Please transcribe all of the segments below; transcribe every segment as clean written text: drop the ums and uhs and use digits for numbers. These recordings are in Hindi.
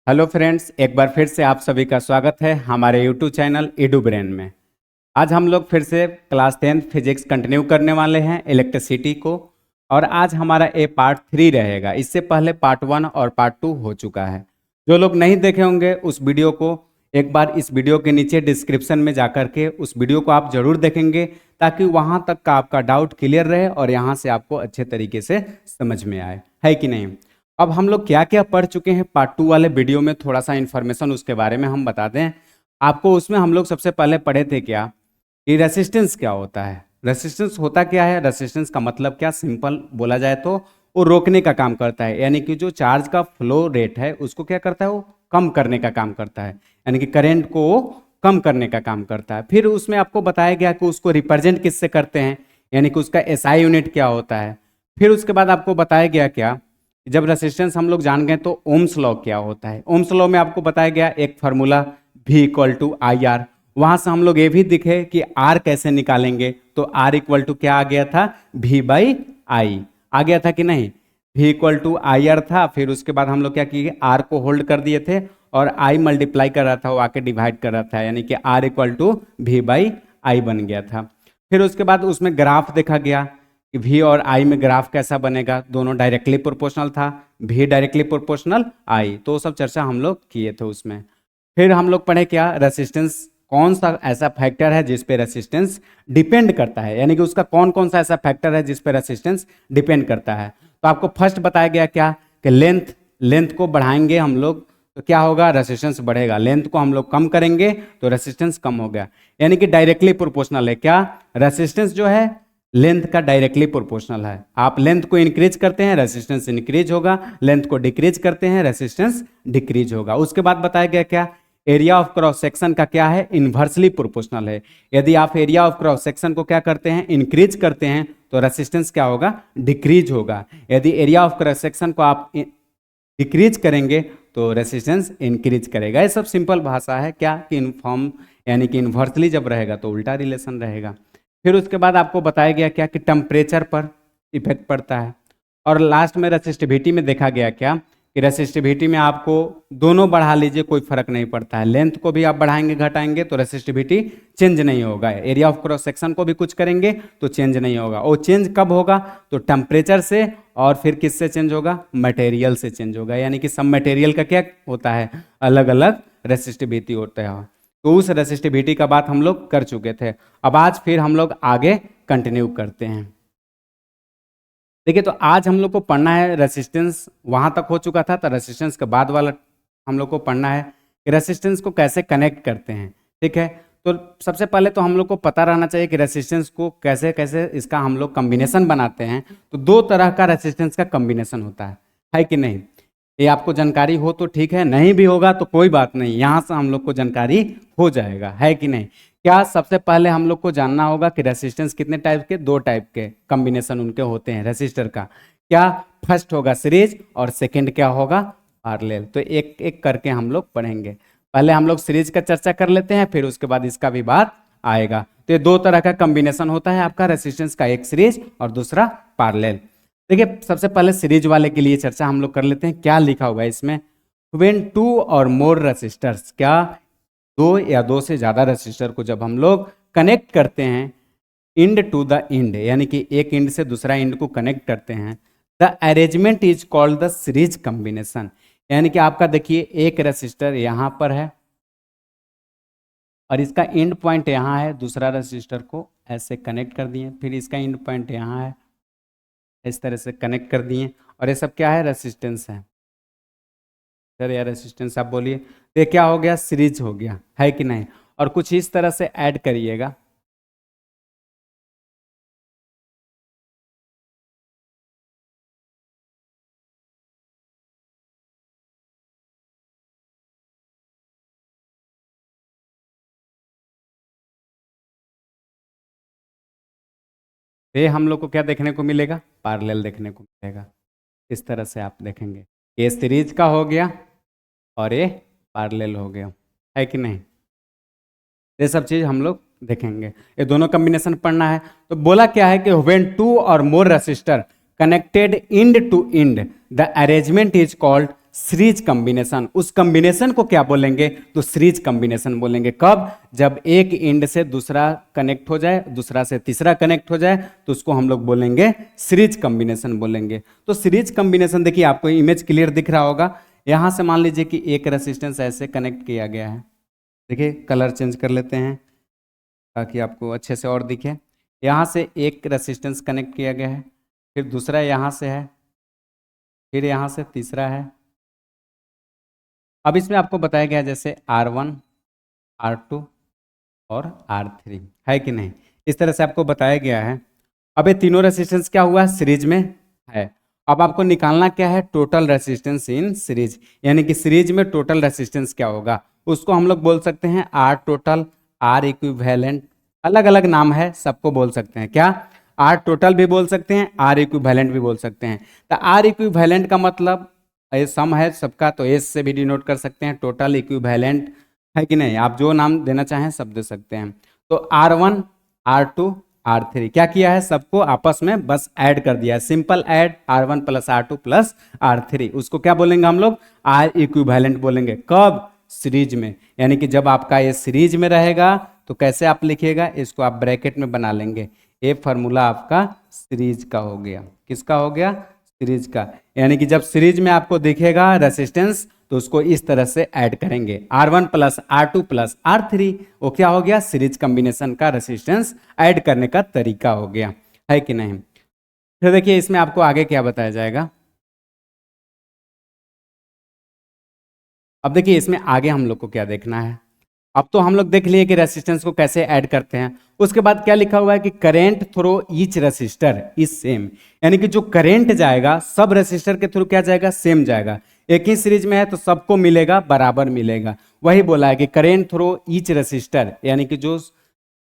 हेलो फ्रेंड्स, एक बार फिर से आप सभी का स्वागत है हमारे यूट्यूब चैनल एडू ब्रेन में। आज हम लोग फिर से क्लास 10 फिजिक्स कंटिन्यू करने वाले हैं इलेक्ट्रिसिटी को। और आज हमारा ए पार्ट 3 रहेगा। इससे पहले पार्ट 1 और पार्ट 2 हो चुका है। जो लोग नहीं देखे होंगे उस वीडियो को एक बार इस वीडियो के नीचे डिस्क्रिप्शन में जाकर के उस वीडियो को आप जरूर देखेंगे, ताकि वहाँ तक का आपका डाउट क्लियर रहे और यहाँ से आपको अच्छे तरीके से समझ में आए, है कि नहीं। अब हम लोग क्या क्या पढ़ चुके हैं पार्ट 2 वाले वीडियो में, थोड़ा सा इन्फॉर्मेशन उसके बारे में हम बता दें आपको। उसमें हम लोग सबसे पहले पढ़े थे क्या कि रेसिस्टेंस क्या होता है। रेसिस्टेंस होता क्या है, रेसिस्टेंस का मतलब क्या, सिंपल बोला जाए तो वो रोकने का काम करता है। यानी कि जो चार्ज का फ्लो रेट है उसको क्या करता है, वो कम करने का काम करता है। यानी कि करंट को वो कम करने का काम करता है। फिर उसमें आपको बताया गया कि उसको रिप्रेजेंट किससे करते हैं, यानी कि उसका एसआई यूनिट क्या होता है। फिर उसके बाद आपको बताया गया क्या, जब रेसिस्टेंस हम लोग जान गए तो ओम्स लॉ क्या होता है। ओम्स लॉ में आपको बताया गया एक formula V equal to I R. वहां से हम लोग ये भी दिखे कि R कैसे निकालेंगे, तो R इक्वल टू क्या आ गया था, V बाई आई आ गया था कि नहीं। V equal to I R था। फिर उसके बाद हम लोग क्या किए, R को होल्ड कर दिए थे और I मल्टीप्लाई कर रहा था, वो आके डिवाइड कर रहा था, यानी कि R equal to V by I बन गया था। फिर उसके बाद उसमें ग्राफ देखा गया कि V और I में ग्राफ कैसा बनेगा, दोनों डायरेक्टली प्रोपोर्शनल था, V डायरेक्टली प्रोपोर्शनल I, तो सब चर्चा हम लोग किए थे उसमें। फिर हम लोग पढ़े क्या, रेसिस्टेंस कौन सा ऐसा फैक्टर है जिस पे रेसिस्टेंस डिपेंड करता है, यानी कि उसका कौन कौन सा ऐसा फैक्टर है जिस पे रेसिस्टेंस डिपेंड करता है। तो आपको फर्स्ट बताया गया क्या कि लेंथ को बढ़ाएंगे हम लोग तो क्या होगा, रेसिस्टेंस बढ़ेगा। लेंथ को हम लोग कम करेंगे तो रेसिस्टेंस कम हो गया, यानी कि डायरेक्टली प्रोपोर्शनल है। क्या, रेसिस्टेंस जो है लेंथ का डायरेक्टली प्रोपोर्शनल है। आप लेंथ को इंक्रीज करते हैं रेसिस्टेंस इंक्रीज होगा, लेंथ को डिक्रीज करते हैं रेसिस्टेंस डिक्रीज होगा। उसके बाद बताया गया क्या, एरिया ऑफ क्रॉस सेक्शन का क्या है, इन्वर्सली प्रोपोर्शनल है। यदि आप एरिया ऑफ क्रॉस सेक्शन को क्या करते हैं, इंक्रीज करते हैं, तो रेसिस्टेंस क्या होगा, डिक्रीज होगा। यदि एरिया ऑफ क्रॉस सेक्शन को आप डिक्रीज करेंगे तो रेसिस्टेंस इंक्रीज करेगा। ये सब सिंपल भाषा है क्या कि इनफॉर्म, यानी कि इन्वर्सली जब रहेगा तो उल्टा रिलेशन रहेगा। फिर उसके बाद आपको बताया गया क्या कि टेम्परेचर पर इफेक्ट पड़ता है। और लास्ट में रेसिस्टिविटी में देखा गया क्या कि रेसिस्टिविटी में आपको दोनों बढ़ा लीजिए कोई फर्क नहीं पड़ता है। लेंथ को भी आप बढ़ाएंगे घटाएंगे तो रेसिस्टिविटी चेंज नहीं होगा। एरिया ऑफ क्रॉस सेक्शन को भी कुछ करेंगे तो चेंज नहीं होगा। वो चेंज कब होगा, तो टेम्परेचर से, और फिर किससे चेंज होगा, मटेरियल से चेंज होगा। यानी कि सब मटेरियल का क्या होता है, अलग अलग रेसिस्टिविटी होता है। तो उस रेसिस्टिविटी का बात हम लोग कर चुके थे। अब आज फिर हम लोग आगे कंटिन्यू करते हैं। देखिए, तो आज हम लोग को पढ़ना है रेसिस्टेंस, वहां तक हो चुका था, तो रेसिस्टेंस के बाद वाला हम लोग को पढ़ना है कि रेसिस्टेंस को कैसे कनेक्ट करते हैं। ठीक है, तो सबसे पहले तो हम लोग को पता रहना चाहिए कि रेसिस्टेंस को कैसे कैसे इसका हम लोग कॉम्बिनेशन बनाते हैं। तो दो तरह का रेसिस्टेंस का कॉम्बिनेशन होता है कि नहीं। ये आपको जानकारी हो तो ठीक है, नहीं भी होगा तो कोई बात नहीं, यहाँ से हम लोग को जानकारी हो जाएगा, है कि नहीं। क्या, सबसे पहले हम लोग को जानना होगा कि रेसिस्टेंस कितने टाइप के, दो टाइप के कॉम्बिनेशन उनके होते हैं रेसिस्टर का। क्या, फर्स्ट होगा सीरीज और सेकंड क्या होगा, पैरेलल। तो एक एक करके हम लोग पढ़ेंगे। पहले हम लोग सीरीज का चर्चा कर लेते हैं, फिर उसके बाद इसका भी बात आएगा। तो ये दो तरह का कॉम्बिनेशन होता है आपका रेसिस्टेंस का, एक सीरीज और दूसरा पैरेलल। देखिए, सबसे पहले सीरीज वाले के लिए चर्चा हम लोग कर लेते हैं। क्या लिखा हुआ है इसमें, व्हेन टू और मोर रेसिस्टर्स, क्या, दो या दो से ज्यादा रेसिस्टर को जब हम लोग कनेक्ट करते हैं इंड टू द इंड, यानी कि एक इंड से दूसरा इंड को कनेक्ट करते हैं, the arrangement is called the series combination. यानी कि आपका देखिए एक रेसिस्टर यहां पर है और इसका इंड पॉइंट यहां है, दूसरा रेसिस्टर को ऐसे कनेक्ट कर दिए, फिर इसका इंड पॉइंट यहां है, इस तरह से कनेक्ट कर दिए, और ये सब क्या है, रेसिस्टेंस है। सर या रेसिस्टेंस आप बोलिए, तो ये क्या हो गया, सीरीज हो गया, है कि नहीं। और कुछ इस तरह से ऐड करिएगा। ये हम लोग को क्या देखने को मिलेगा, पैरेलल देखने को मिलेगा। इस तरह से आप देखेंगे, ये सीरीज का हो गया और ये पैरेलल हो गया, है कि नहीं। ये सब चीज हम लोग देखेंगे, ये दोनों कॉम्बिनेशन पढ़ना है। तो बोला क्या है कि व्हेन टू और more resistor connected end to end, the arrangement is called series combination, उस कॉम्बिनेशन को क्या बोलेंगे, तो सीरीज कॉम्बिनेशन बोलेंगे। कब, जब एक एंड से दूसरा कनेक्ट हो जाए, दूसरा से तीसरा कनेक्ट हो जाए, तो उसको हम लोग बोलेंगे सीरीज कॉम्बिनेशन बोलेंगे। तो सीरीज कॉम्बिनेशन देखिए, आपको इमेज क्लियर दिख रहा होगा। यहां से मान लीजिए कि एक रेसिस्टेंस ऐसे कनेक्ट किया गया है, देखिए कलर चेंज कर लेते हैं ताकि आपको अच्छे से और दिखे। यहाँ से एक रेसिस्टेंस कनेक्ट किया गया है, फिर दूसरा यहाँ से है, फिर यहाँ से तीसरा है। अब इसमें आपको बताया गया है जैसे R1, R2 और R3 है कि नहीं, इस तरह से आपको बताया गया है। अब ये तीनों रेसिस्टेंस क्या हुआ, सीरीज में है। अब आपको निकालना क्या है, टोटल रेसिस्टेंस इन सीरीज, यानी कि सीरीज में टोटल रेसिस्टेंस क्या होगा, उसको हम लोग बोल सकते हैं आर टोटल, आर इक्विवेलेंट, अलग अलग नाम है, सबको बोल सकते हैं क्या, आर टोटल भी बोल सकते हैं, आर इक्विवेलेंट भी बोल सकते हैं। तो आर इक्विवेलेंट का मतलब ये सम है सबका, तो एस से भी डिनोट कर सकते हैं, टोटल इक्विवेलेंट है कि नहीं, आप जो नाम देना चाहें सब दे सकते हैं। तो R1, R2, R3 क्या किया है, सबको आपस में बस ऐड कर दिया है, simple add, R1 plus R2 plus R3, उसको क्या बोलेंगे हम लोग, आर इक्विवेलेंट बोलेंगे। कब, सीरीज में, यानी कि जब आपका ये सीरीज में रहेगा तो कैसे आप लिखिएगा, इसको आप ब्रैकेट में बना लेंगे, ये फार्मूला आपका सीरीज का हो गया, किसका हो गया, सीरीज का। यानी कि जब सीरीज में आपको दिखेगा रेसिस्टेंस तो उसको इस तरह से ऐड करेंगे, R1 plus R2 plus R3, वो क्या हो गया, सीरीज कॉम्बिनेशन का रेसिस्टेंस ऐड करने का तरीका हो गया, है कि नहीं। फिर देखिए इसमें आपको आगे क्या बताया जाएगा। अब देखिए इसमें आगे हम लोग को क्या देखना है। अब तो हम लोग देख लिए कि रेसिस्टेंस को कैसे ऐड करते हैं, उसके बाद क्या लिखा हुआ है कि current through each resistor is same, यानी कि जो करेंट जाएगा सब रेसिस्टर के थ्रू क्या जाएगा, सेम जाएगा। एक ही सीरीज में है तो सबको मिलेगा, बराबर मिलेगा। वही बोला है कि करेंट थ्रू ईच रेसिस्टर, यानी कि जो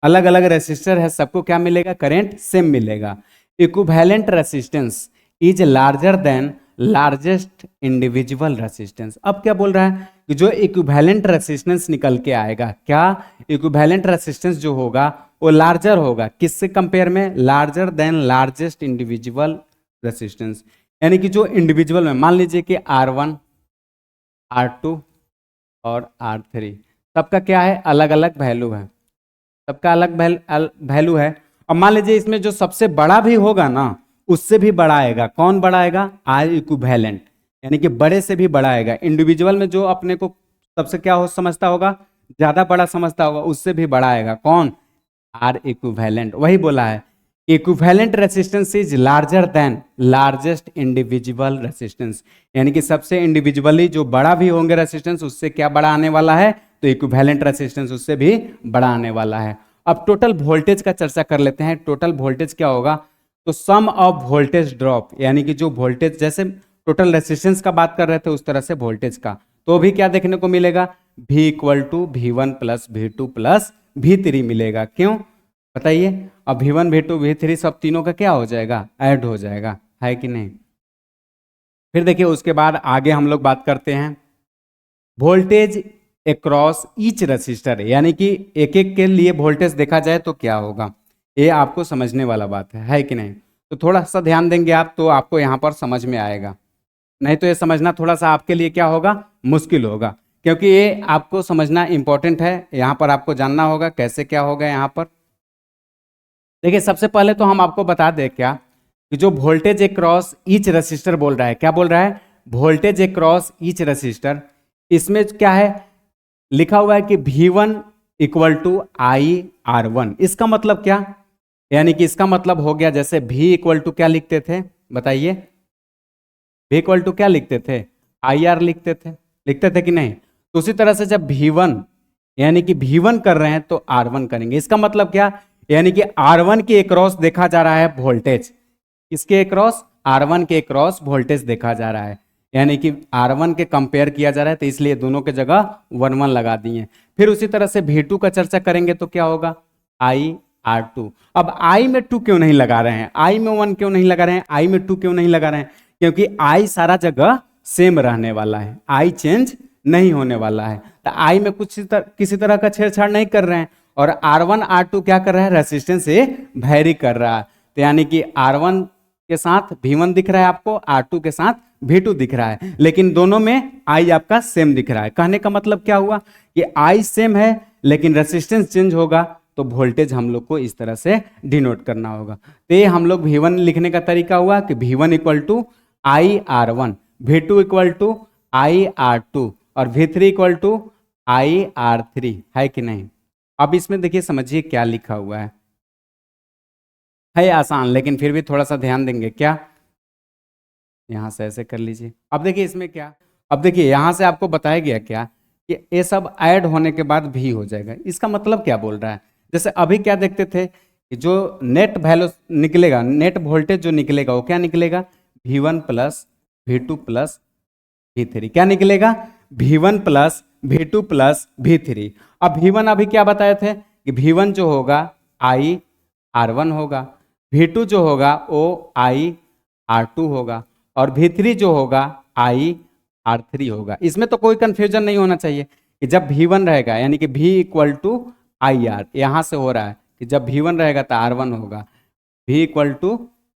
अलग अलग रेसिस्टर है सबको क्या मिलेगा, करेंट सेम मिलेगा। Equivalent resistance is larger than largest individual resistance. अब क्या बोल रहा है कि जो इक्विवेलेंट रेसिस्टेंस निकल के आएगा, क्या इक्विवेलेंट रेसिस्टेंस जो होगा वो लार्जर होगा, किससे कंपेयर में, larger than largest individual resistance. यानी कि जो इंडिविजुअल में मान लीजिए कि R1, R2 और R3 सबका क्या है, अलग अलग वैल्यू है, सबका अलग वैल्यू है। और मान लीजिए इसमें जो सबसे बड़ा भी होगा ना, उससे भी बड़ा आएगा, कौन बड़ा आएगा, आर इक्विवेलेंट, यानी कि बड़े से भी बड़ा आएगा। इंडिविजुअल में जो अपने को सबसे क्या हो समझता होगा, ज्यादा बड़ा समझता होगा, उससे भी बड़ा आएगा, कौन, आर इक्विवेलेंट। वही बोला है equivalent resistance is larger than largest individual resistance, यानी कि सबसे इंडिविजुअली जो बड़ा भी होंगे रेसिस्टेंस, उससे क्या बड़ा आने वाला है, तो इक्विवेलेंट रेसिस्टेंस उससे भी बड़ा आने वाला है। अब टोटल वोल्टेज का चर्चा कर लेते हैं। टोटल वोल्टेज क्या होगा, तो सम ऑफ वोल्टेज ड्रॉप, यानी कि जो वोल्टेज, जैसे टोटल रेसिस्टेंस का बात कर रहे थे उस तरह से वोल्टेज का, तो भी क्या देखने को मिलेगा, V equal to V1 plus V2 plus V3 मिलेगा। क्यों बताइए, अब V1 V2 V3 सब तीनों का क्या हो जाएगा, ऐड हो जाएगा, है कि नहीं। फिर देखिए उसके बाद आगे हम लोग बात करते हैं वोल्टेज अक्रॉस ईच रेसिस्टर, यानी कि एक एक के लिए वोल्टेज देखा जाए तो क्या होगा, ये आपको समझने वाला बात है कि नहीं। तो थोड़ा सा ध्यान देंगे आप तो आपको यहाँ पर समझ में आएगा, नहीं तो ये समझना थोड़ा सा आपके लिए क्या होगा, मुश्किल होगा, क्योंकि ये आपको समझना इंपॉर्टेंट है। यहाँ पर आपको जानना होगा कैसे क्या होगा। यहाँ पर देखिए सबसे पहले तो हम आपको बता दें क्या, कि जो वोल्टेज अक्रॉस ईच रेसिस्टर बोल रहा है, क्या बोल रहा है, वोल्टेज अक्रॉस ईच रेसिस्टर, इसमें क्या है लिखा हुआ है कि V1 इक्वल टू IR1। इसका मतलब क्या, यानी कि इसका मतलब हो गया, जैसे V इक्वल टू क्या लिखते थे बताइए, V इक्वल टू क्या लिखते थे, IR लिखते थे कि नहीं। तो उसी तरह से जब V1 यानी कि V1 कर रहे हैं तो R1 करेंगे। इसका मतलब क्या, यानी कि R1 के अक्रॉस देखा जा रहा है वोल्टेज, किसके अक्रॉस, R1 के अक्रॉस वोल्टेज देखा जा रहा है, यानी कि R1 के कंपेयर किया जा रहा है, तो इसलिए दोनों के जगह 1 1 लगा दिए। फिर उसी तरह से V2 का चर्चा करेंगे तो क्या होगा, IR2। अब I में 2 क्यों नहीं लगा रहे हैं, I में 1 क्यों नहीं लगा रहे हैं, I में 2 क्यों नहीं लगा रहे हैं, क्योंकि I सारा जगह सेम रहने वाला है, I चेंज नहीं होने वाला है। तो I में कुछ किसी तरह का छेड़छाड़ नहीं कर रहे हैं, और R1 R2 क्या कर रहा है, रेसिस्टेंस से वैरी कर रहा है। तो यानी कि R1 के साथ V1 दिख रहा है आपको, R2 के साथ V2 दिख रहा है, लेकिन दोनों में I आपका सेम दिख रहा है। कहने का मतलब क्या हुआ कि I सेम है लेकिन रेसिस्टेंस चेंज होगा तो वोल्टेज हम लोग को इस तरह से डिनोट करना होगा। तो ये हम लोग V1 लिखने का तरीका हुआ कि V1 equal to IR1, V2 equal to IR2 और V3 इक्वल टू IR3, है कि नहीं। अब इसमें देखिए समझिए क्या लिखा हुआ है आसान, लेकिन फिर भी थोड़ा सा ध्यान देंगे। क्या, यहां से ऐसे कर लीजिए। अब देखिए इसमें क्या, अब देखिए यहां से आपको बताया गया क्या कि ये सब ऐड होने के बाद भी हो जाएगा। इसका मतलब क्या बोल रहा है, जैसे अभी क्या देखते थे कि जो नेट वैल्यू निकलेगा, नेट वोल्टेज जो निकलेगा वो क्या निकलेगा, V1 plus V2 plus V3। क्या निकलेगा, V1 plus V2 plus V3। अब V1 अभी क्या बताए थे कि V1 जो होगा IR1 होगा, V2 जो होगा वो IR2 होगा और V3 जो होगा IR3 होगा। इसमें तो कोई कंफ्यूजन नहीं होना चाहिए कि जब V1 रहेगा यानी कि V इक्वल टू IR, यहां से हो रहा है कि जब V1 रहेगा तो R1 होगा, V इक्वल टू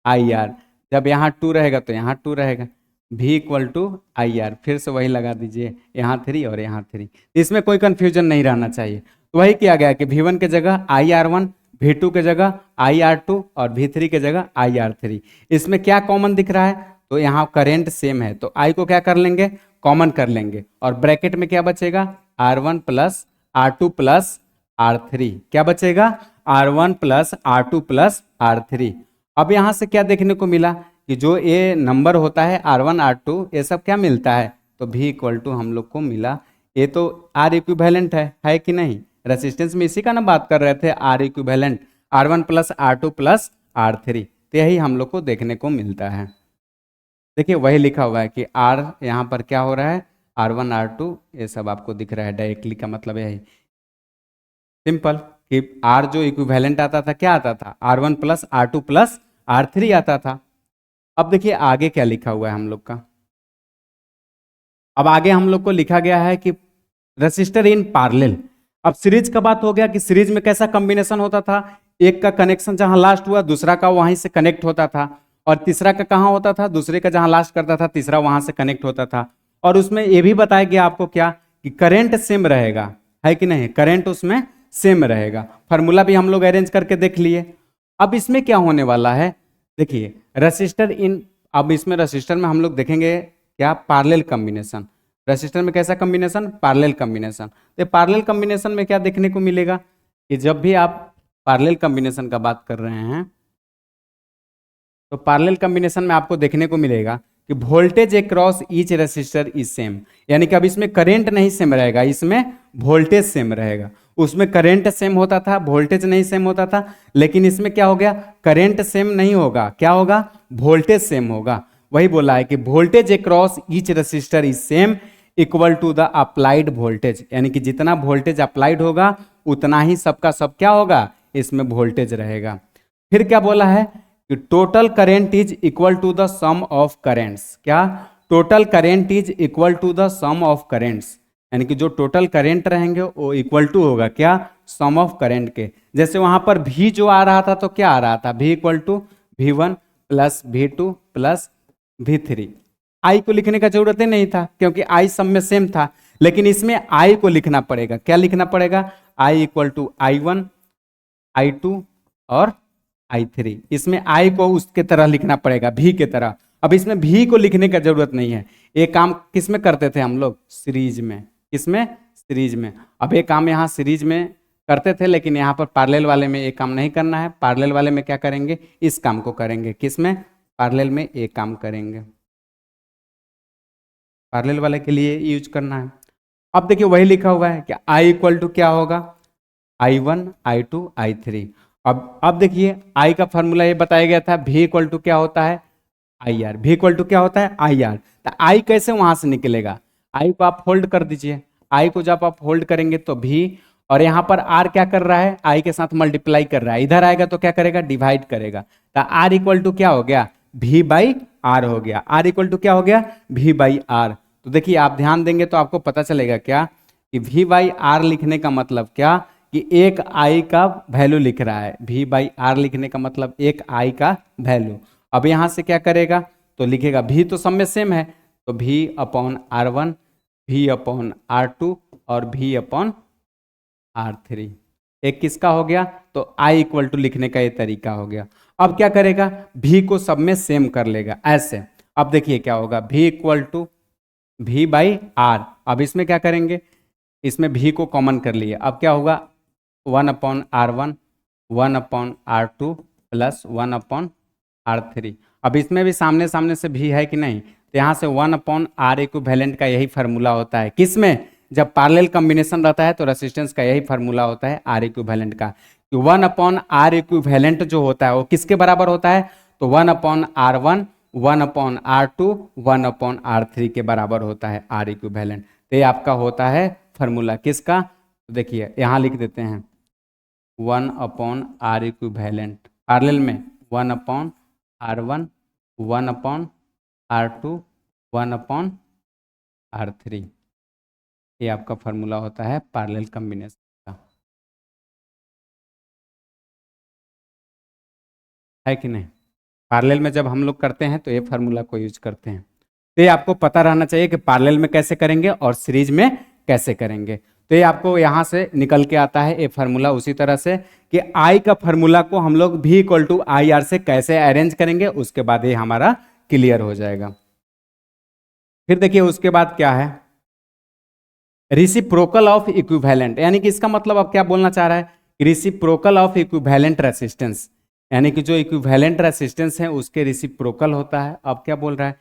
IR, जब यहाँ 2 रहेगा तो यहाँ 2 रहेगा, V इक्वल टू IR, फिर से वही लगा दीजिए, यहाँ 3 और यहाँ 3। इसमें कोई कंफ्यूजन नहीं रहना चाहिए। तो वही किया गया कि V1 के जगह IR1, V2 के जगह IR2 और V3 के जगह IR3। इसमें क्या कॉमन दिख रहा है, तो यहाँ करंट सेम है तो I को क्या कर लेंगे, कॉमन कर लेंगे और ब्रैकेट में क्या बचेगा, R1 plus R2 plus R3। क्या बचेगा, R1 plus R2 plus R3। अब यहाँ से क्या देखने को मिला कि जो ये नंबर होता है R1 R2 ये सब क्या मिलता है, तो V इक्वल टू हम लोग को मिला, ये तो R इक्विवेलेंट है कि नहीं। रेसिस्टेंस में इसी का ना बात कर रहे थे, R equivalent, R1 plus R2 plus R3। तो यही हम लोग को देखने को मिलता है। देखिए वही लिखा हुआ है कि R यहाँ पर क्या हो रहा है, R1 R2 ये सब आपको दिख रहा है डायरेक्टली। का मतलब यही सिंपल कि R जो इक्विवेलेंट आता था क्या आता था, R1 plus R2 plus R3 आता था। अब देखिए आगे क्या लिखा हुआ है हम लोग का, अब आगे हम लोग को लिखा गया है कि रेसिस्टर इन पैरेलल। अब सीरीज का बात हो गया कि सीरीज में कैसा कॉम्बिनेशन होता था, एक का कनेक्शन जहां लास्ट हुआ दूसरा का वहीं से कनेक्ट होता था, और तीसरा का कहां होता था, दूसरे का जहां लास्ट करता था तीसरा वहां से कनेक्ट होता था। और उसमें यह भी बताया गया आपको क्या कि करंट सेम रहेगा, है कि नहीं, करंट उसमें सेम रहेगा। फार्मूला भी हम लोग अरेंज करके देख लिए। अब इसमें क्या होने वाला है, देखिए रेसिस्टर इन, अब इसमें रेसिस्टर में हम लोग देखेंगे क्या, पैरेलल कॉम्बिनेशन। रेसिस्टर में कैसा कॉम्बिनेशन, पैरेलल कॉम्बिनेशन। तो पैरेलल कॉम्बिनेशन में क्या देखने को मिलेगा कि जब भी आप पैरेलल कॉम्बिनेशन का बात कर रहे हैं तो पैरेलल कॉम्बिनेशन में आपको देखने को मिलेगा कि voltage across each resistor is same, यानी कि अब इसमें करंट नहीं सेम रहेगा, इसमें वोल्टेज सेम रहेगा। उसमें करंट सेम होता था, वोल्टेज नहीं सेम होता था, लेकिन इसमें क्या हो गया, करंट सेम नहीं होगा, क्या होगा, वोल्टेज सेम होगा। वही बोला है कि voltage across each resistor is same equal to the applied voltage, यानी कि जितना वोल्टेज अप्लाइड होगा उतना ही सबका सब क्या होगा, इसमें वोल्टेज रहेगा। फिर क्या बोला है कि total current is equal to the sum of currents. क्या, total current is equal to the sum of currents, यानी कि जो टोटल करेंट रहेंगे वो इक्वल टू होगा क्या, सम ऑफ करेंट के। जैसे वहां पर V जो आ रहा था तो क्या आ रहा था, V equal to V1 plus V2 plus V3। I को लिखने का जरूरत ही नहीं था क्योंकि I सब में सेम था, लेकिन इसमें I को लिखना पड़ेगा। क्या लिखना पड़ेगा, I equal to I1 I2 और I3। इसमें I को उसके तरह लिखना पड़ेगा, V के तरह। अब इसमें V को लिखने का जरूरत नहीं है। ये काम किस में करते थे हम लोग, सीरीज में। किसमें, सीरीज में। अब ये काम यहाँ सीरीज में करते थे, लेकिन यहाँ पर पैरेलल वाले में ये काम नहीं करना है। पैरेलल वाले में क्या करेंगे, इस काम को करेंगे। किसमें, पैरेलल में ये काम करेंगे, पैरेलल वाले के लिए यूज करना है। अब देखिए वही लिखा हुआ है कि I इक्वल टू क्या होगा, I1 I2 I3। अब देखिए I का फॉर्मूला ये बताया गया था, V इक्वल टू क्या होता है, IR। V इक्वल टू क्या होता है, IR। तो I कैसे वहां से निकलेगा, I को आप होल्ड कर दीजिए। I को जब आप होल्ड करेंगे तो V, और यहाँ पर R क्या कर रहा है, I के साथ मल्टीप्लाई कर रहा है, इधर आएगा तो क्या करेगा, डिवाइड करेगा। तो R इक्वल टू क्या हो गया, V बाई R हो गया। R इक्वल टू क्या हो गया, V बाई R। तो देखिए आप ध्यान देंगे तो आपको पता चलेगा क्या कि V बाई R लिखने का मतलब क्या कि एक I का वैल्यू लिख रहा है। V बाई R लिखने का मतलब एक I का वैल्यू। अब यहाँ से क्या करेगा, तो लिखेगा भी तो सब में सेम है, तो भी अपॉन R1, भी अपॉन R2 और भी अपॉन R3। एक किसका हो गया, तो I इक्वल टू लिखने का ये तरीका हो गया। अब क्या करेगा, भी को सब में सेम कर लेगा ऐसे। अब देखिए क्या होगा, भी इक्वल टू भी बाई आर। अब इसमें क्या करेंगे, इसमें भी को कॉमन कर लिए, अब क्या होगा 1/R1, 1/R2 प्लस 1/R3। अब इसमें भी सामने सामने से भी है कि नहीं, तो यहाँ से 1/R इक्विवेलेंट का यही फार्मूला होता है। किसमें, जब पैरेलल कॉम्बिनेशन रहता है तो रेसिस्टेंस का यही फार्मूला होता है R इक्विवेलेंट का। 1/R इक्विवेलेंट जो होता है वो किसके बराबर होता है, तो 1/R1, 1/R2, 1/R3 के बराबर होता है R इक्विवेलेंट। तो ये आपका होता है फार्मूला किसका, तो देखिए यहाँ लिख देते हैं 1/R इक्विवेलेंट, पैरेलल में 1/R1, 1/R2, 1/R3। ये आपका फार्मूला होता है पैरेलल कॉम्बिनेशन का, है कि नहीं। पैरेलल में जब हम लोग करते हैं तो ये फार्मूला को यूज करते हैं। तो ये आपको पता रहना चाहिए कि पैरेलल में कैसे करेंगे और सीरीज में कैसे करेंगे। तो ये आपको यहाँ से निकल के आता है ये फार्मूला, उसी तरह से कि आई का फार्मूला को हम लोग भी इक्वल टू आई आर से कैसे अरेंज करेंगे, उसके बाद ये हमारा क्लियर हो जाएगा। फिर देखिए उसके बाद क्या है, रेसिप्रोकल ऑफ इक्विवेलेंट, यानी कि इसका मतलब अब क्या बोलना चाह रहा है, रेसिप्रोकल ऑफ इक्विवेलेंट रेसिस्टेंस, यानी कि जो इक्विवेलेंट रेसिस्टेंस है उसके रेसिप्रोकल होता है। अब क्या बोल रहा है,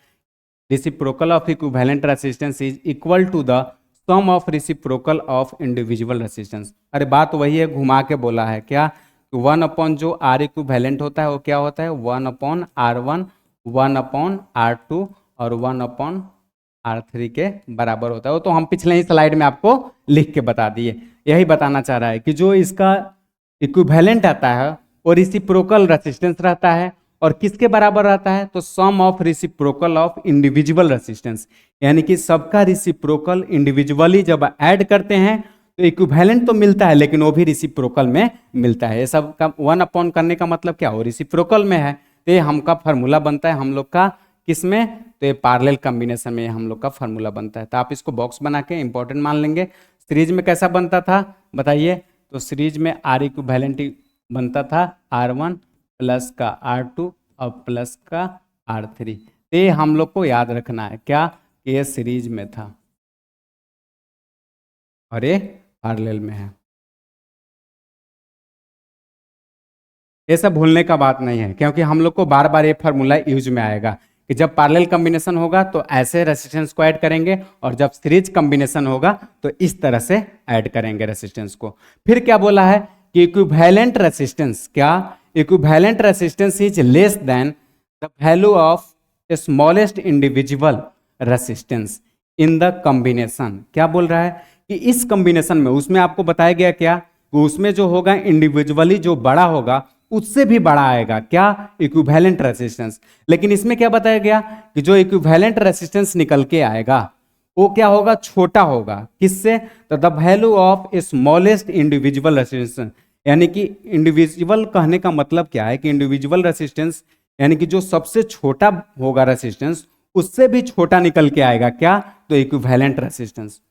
reciprocal of equivalent resistance is equal to the sum of reciprocal of individual resistance. अरे बात वही है, घुमा के बोला है क्या, 1 जो R इक्विवेलेंट होता है वो क्या होता है 1/R1, 1/R2 और 1/R3 के बराबर होता है। वो तो हम पिछले ही स्लाइड में आपको लिख के बता दिए। यही बताना चाह रहा है कि जो इसका इक्विवेलेंट आता है वो रेसिप्रोकल रेसिस्टेंस रहता है, और किसके बराबर रहता है, तो sum of reciprocal of individual resistance, यानी कि सबका रेसिप्रोकल इंडिविजुअली जब ऐड करते हैं तो इक्विवेलेंट तो मिलता है लेकिन वो भी रेसिप्रोकल में मिलता है। ये सब का 1 करने का मतलब क्या हो, रेसिप्रोकल में है। तो ये हमका फार्मूला बनता है हम लोग का किसमें, तो ये पैरेलल कॉम्बिनेशन में हम लोग का फार्मूला बनता है। तो आप इसको बॉक्स बना के इंपॉर्टेंट मान लेंगे। सीरीज में कैसा बनता था बताइए, तो सीरीज में R इक्विवेलेंट बनता था R1 प्लस का R2 और प्लस का R3। ये हम लोग को याद रखना है क्या, कि ये सीरीज में था और ये पैरेलल में है। ये सब भूलने का बात नहीं है, क्योंकि हम लोग को बार बार ये फार्मूला यूज में आएगा कि जब पैरेलल कॉम्बिनेशन होगा तो ऐसे रेसिस्टेंस को ऐड करेंगे, और जब सीरीज कॉम्बिनेशन होगा तो इस तरह से ऐड करेंगे रेसिस्टेंस को। फिर क्या बोला है कि इक्विवेलेंट रेसिस्टेंस, क्या equivalent resistance is less than the value of smallest individual resistance in the combination. क्या बोल रहा है कि इस कॉम्बिनेशन में, उसमें आपको बताया गया क्या, कि उसमें जो होगा इंडिविजुअली जो बड़ा होगा उससे भी बड़ा आएगा क्या, इक्विवेलेंट रेसिस्टेंस। लेकिन इसमें क्या बताया गया कि जो इक्विवेलेंट रेसिस्टेंस निकल के आएगा वो क्या होगा, छोटा होगा। किससे, तो the value of smallest individual resistance, यानी कि इंडिविजुअल कहने का मतलब क्या है कि इंडिविजुअल रेसिस्टेंस यानी कि जो सबसे छोटा होगा रेसिस्टेंस उससे भी छोटा निकल के आएगा क्या, तो इक्विवेलेंट रेसिस्टेंस।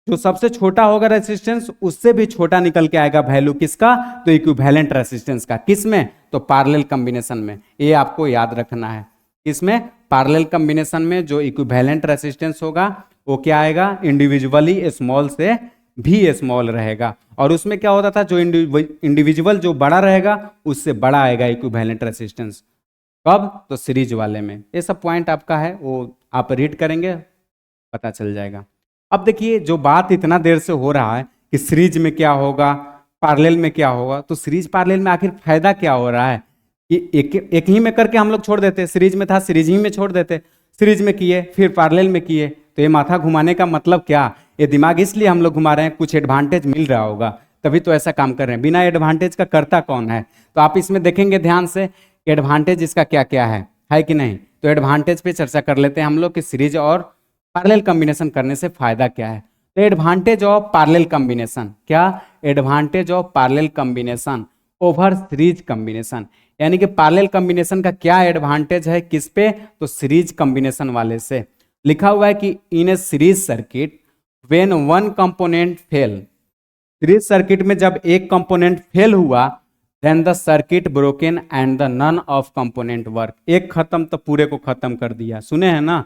जो सबसे छोटा होगा रेसिस्टेंस उससे भी छोटा निकल के आएगा वैल्यू किसका, तो इक्विवेलेंट रेसिस्टेंस का। किसमें, तो पैरेलल कॉम्बिनेशन में। ये आपको याद रखना है, इसमें पैरेलल कॉम्बिनेशन में जो इक्विवेलेंट रेसिस्टेंस होगा वो क्या आएगा, इंडिविजुअली स्मॉल से भी स्मॉल रहेगा, और उसमें क्या होता था जो इंडिविजुअल जो बड़ा रहेगा उससे बड़ा आएगा इक्विवेलेंट रेसिस्टेंस। कब, तो सीरीज वाले में। ये सब पॉइंट आपका है वो आप रीड करेंगे पता चल जाएगा। अब देखिए जो बात इतना देर से हो रहा है कि सीरीज में क्या होगा, पैरेलल में क्या होगा, तो सीरीज पैरेलल में आखिर फायदा क्या हो रहा है कि एक ही में करके हम लोग छोड़ देते, सीरीज में था सीरीज ही में छोड़ देते, सीरीज में किए फिर पैरेलल में किए। तो ये माथा घुमाने का मतलब क्या, ये दिमाग इसलिए हम लोग घुमा रहे हैं, कुछ एडवांटेज मिल रहा होगा तभी तो ऐसा काम कर रहे हैं। बिना एडवांटेज का करता कौन है, तो आप इसमें देखेंगे ध्यान से एडवांटेज इसका क्या क्या है कि नहीं। तो एडवांटेज पे चर्चा कर लेते हैं हम लोग कि सीरीज और पैरेलल कॉम्बिनेशन करने से फायदा क्या है। तो एडवांटेज ऑफ पैरेलल कॉम्बिनेशन, क्या advantage of parallel combination over series combination, यानी कि पैरेलल कॉम्बिनेशन का क्या एडवांटेज है किस पे, तो सीरीज कॉम्बिनेशन वाले से। लिखा हुआ है कि in a series circuit when one component fail, series circuit में जब एक कंपोनेंट फेल हुआ, then the circuit broken and the none of component work, एक खत्म तो पूरे को खत्म कर दिया। सुने हैं ना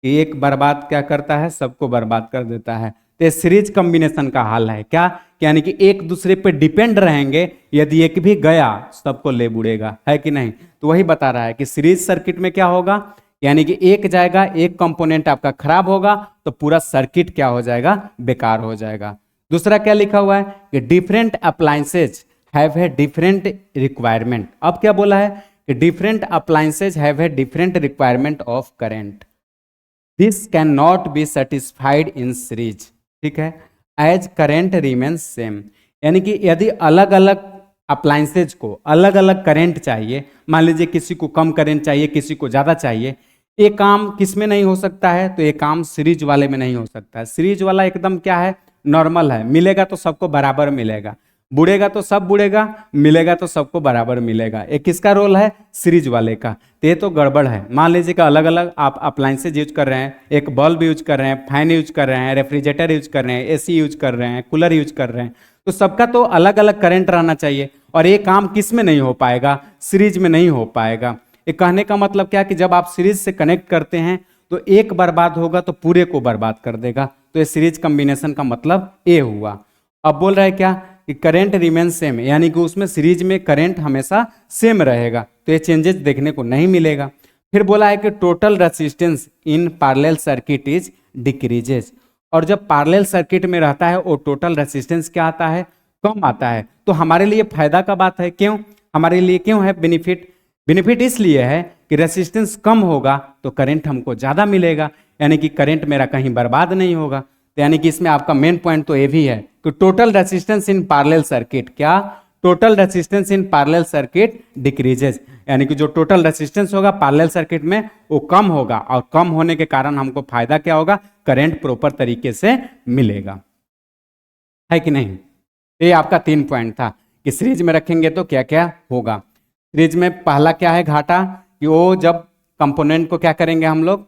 कि एक बर्बाद क्या करता है, सबको बर्बाद कर देता है। तो सीरीज कॉम्बिनेशन का हाल है क्या, यानी कि एक दूसरे पे डिपेंड रहेंगे, यदि एक भी गया सबको ले बुड़ेगा, है कि नहीं। तो वही बता रहा है कि सीरीज सर्किट में क्या होगा, यानी कि एक जाएगा, एक कंपोनेंट आपका खराब होगा तो पूरा सर्किट क्या हो जाएगा, बेकार हो जाएगा। दूसरा क्या लिखा हुआ है कि different appliances have a different requirement. अब क्या बोला है कि different appliances have a different requirement of current, this can not be satisfied in series, ठीक है, एज करेंट रिमेन्स सेम। यानी कि यदि अलग अलग अप्लायंसेज को अलग अलग करंट चाहिए, मान लीजिए किसी को कम करंट चाहिए, किसी को ज़्यादा चाहिए, ये काम किस में नहीं हो सकता है, तो ये काम सीरीज वाले में नहीं हो सकता है। सीरीज वाला एकदम क्या है, नॉर्मल है, मिलेगा तो सबको बराबर मिलेगा, बुड़ेगा तो सब बुड़ेगा, मिलेगा तो सबको बराबर मिलेगा। ये किसका रोल है, सीरीज वाले का। तो ये तो गड़बड़ है। मान लीजिए कि अलग अलग आप अप्लायंसेज यूज कर रहे हैं, एक बल्ब यूज कर रहे हैं, फैन यूज कर रहे हैं, रेफ्रिजरेटर यूज कर रहे हैं, एसी यूज कर रहे हैं, कूलर यूज कर रहे हैं, तो सबका तो अलग अलग करंट रहना चाहिए, और ये काम किस में नहीं हो पाएगा, सीरीज में नहीं हो पाएगा। ये कहने का मतलब क्या कि जब आप सीरीज से कनेक्ट करते हैं तो एक बर्बाद होगा तो पूरे को बर्बाद कर देगा। तो ये सीरीज कॉम्बिनेशन का मतलब ये हुआ। अब बोल रहा है क्या कि करंट रिमेन सेम, यानी कि उसमें सीरीज में करंट हमेशा सेम रहेगा, तो ये चेंजेस देखने को नहीं मिलेगा। फिर बोला है कि total resistance in parallel circuit is decreases, और जब पैरेलल सर्किट में रहता है वो टोटल रेसिस्टेंस क्या आता है, कम आता है। तो हमारे लिए फायदा का बात है, क्यों हमारे लिए क्यों है बेनिफिट, बेनिफिट इसलिए है कि रेसिस्टेंस कम होगा तो करंट हमको ज़्यादा मिलेगा, यानी कि करंट मेरा कहीं बर्बाद नहीं होगा। तो यानी कि इसमें आपका मेन पॉइंट तो ये भी है कि total resistance in parallel circuit, क्या total resistance in parallel circuit decreases, यानी कि जो टोटल रेसिस्टेंस होगा पैरेलल सर्किट में वो कम होगा, और कम होने के कारण हमको फायदा क्या होगा, करंट प्रॉपर तरीके से मिलेगा, है कि नहीं। ये आपका 3 पॉइंट था कि सीरीज में रखेंगे तो क्या क्या होगा। सीरीज में पहला क्या है घाटा, कि वो जब कंपोनेंट को क्या करेंगे हम लोग,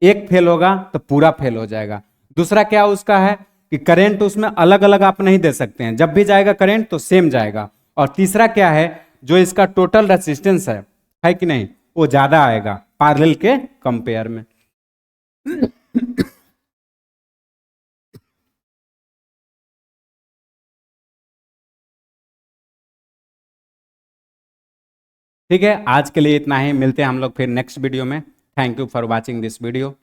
एक फेल होगा तो पूरा फेल हो जाएगा। दूसरा क्या उसका है कि करंट उसमें अलग अलग आप नहीं दे सकते हैं, जब भी जाएगा करंट तो सेम जाएगा। और तीसरा क्या है, जो इसका टोटल रेसिस्टेंस है कि नहीं, वो ज्यादा आएगा पैरेलल के कंपेयर में। ठीक है, आज के लिए इतना ही, मिलते हैं हम लोग फिर नेक्स्ट वीडियो में। Thank you for watching this video.